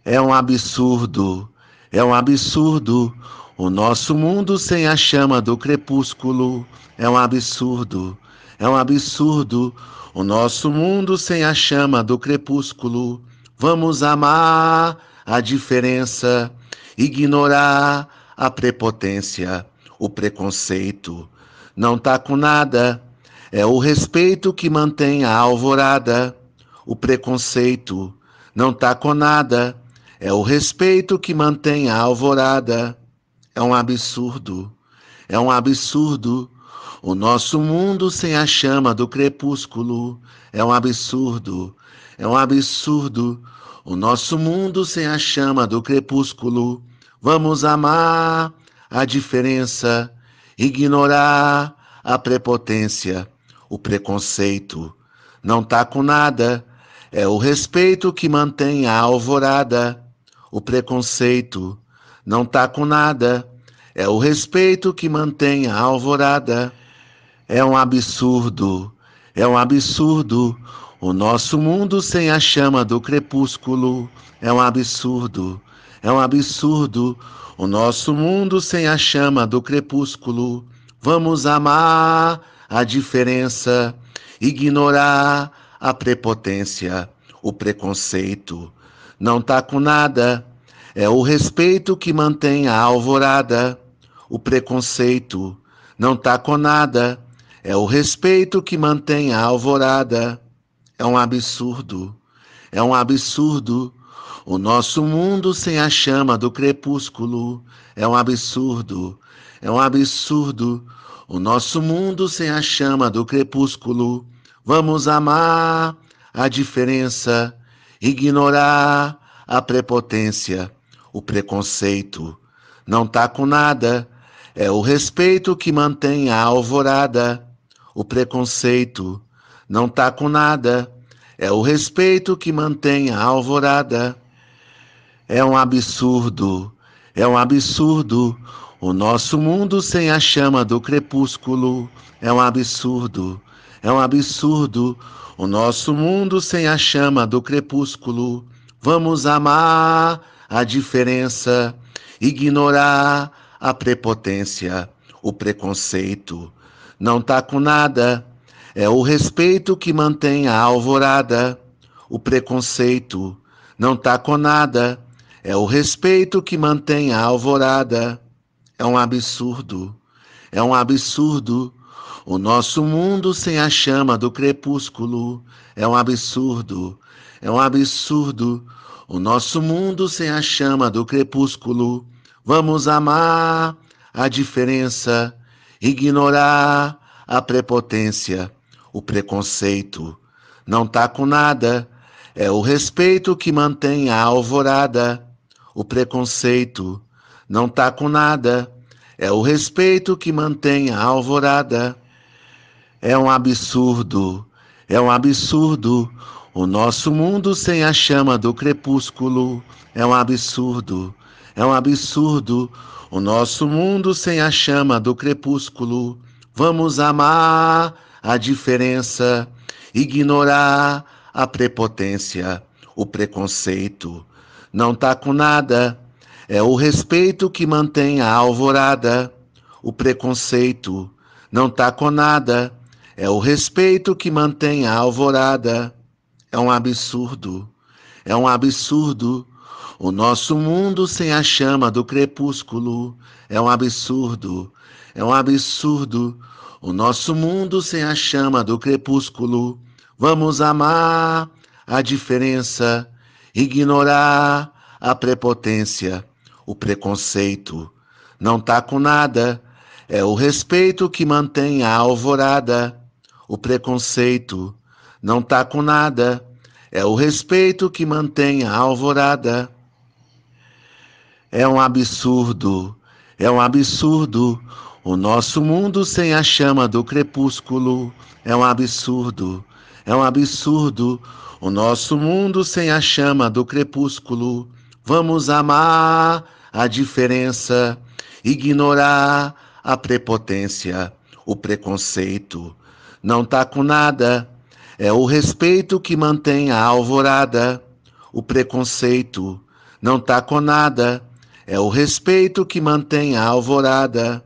É um absurdo, é um absurdo. O nosso mundo sem a chama do crepúsculo. É um absurdo, é um absurdo. O nosso mundo sem a chama do crepúsculo. Vamos amar a diferença, ignorar a prepotência, o preconceito. Não tá com nada, é o respeito que mantém a alvorada. O preconceito não tá com nada, é o respeito que mantém a alvorada. É um absurdo, é um absurdo. O nosso mundo sem a chama do crepúsculo. É um absurdo, é um absurdo. O nosso mundo sem a chama do crepúsculo. Vamos amar a diferença, ignorar a prepotência, o preconceito. Não tá com nada, é o respeito que mantém a alvorada. O preconceito não tá com nada, é o respeito que mantém a alvorada. É um absurdo, é um absurdo. O nosso mundo sem a chama do crepúsculo. É um absurdo, é um absurdo. O nosso mundo sem a chama do crepúsculo. Vamos amar a diferença, ignorar a prepotência, o preconceito. Não tá com nada, é o respeito que mantém a alvorada. O preconceito não tá com nada, é o respeito que mantém a alvorada. É um absurdo, é um absurdo. O nosso mundo sem a chama do crepúsculo. É um absurdo, é um absurdo. O nosso mundo sem a chama do crepúsculo. Vamos amar a diferença, ignorar a prepotência, o preconceito. Não tá com nada, é o respeito que mantém a alvorada. O preconceito não tá com nada, é o respeito que mantém a alvorada. É um absurdo, é um absurdo. O nosso mundo sem a chama do crepúsculo. É um absurdo, é um absurdo. O nosso mundo sem a chama do crepúsculo. Vamos amar a diferença, ignorar a prepotência, o preconceito. Não tá com nada, é o respeito que mantém a alvorada. O preconceito não tá com nada, é o respeito que mantém a alvorada. É um absurdo, é um absurdo. O nosso mundo sem a chama do crepúsculo. É um absurdo, é um absurdo. O nosso mundo sem a chama do crepúsculo. Vamos amar a diferença, ignorar a prepotência, o preconceito. Não tá com nada, é o respeito que mantém a alvorada. O preconceito não tá com nada, é o respeito que mantém a alvorada. É um absurdo, é um absurdo. O nosso mundo sem a chama do crepúsculo. É um absurdo, é um absurdo. O nosso mundo sem a chama do crepúsculo. Vamos amar a diferença, ignorar a prepotência, o preconceito. Não tá com nada, é o respeito que mantém a alvorada. O preconceito não tá com nada, é o respeito que mantém a alvorada. É um absurdo, é um absurdo. O nosso mundo sem a chama do crepúsculo. É um absurdo, é um absurdo. O nosso mundo sem a chama do crepúsculo. Vamos amar a diferença, ignorar a prepotência, o preconceito. Não tá com nada, é o respeito que mantém a alvorada. O preconceito não tá com nada, é o respeito que mantém a alvorada. É um absurdo, é um absurdo. O nosso mundo sem a chama do crepúsculo. É um absurdo, é um absurdo. O nosso mundo sem a chama do crepúsculo. Vamos amar a diferença, ignorar a prepotência, o preconceito. Não tá com nada, é o respeito que mantém a alvorada. O preconceito não tá com nada. É o respeito que mantém a alvorada.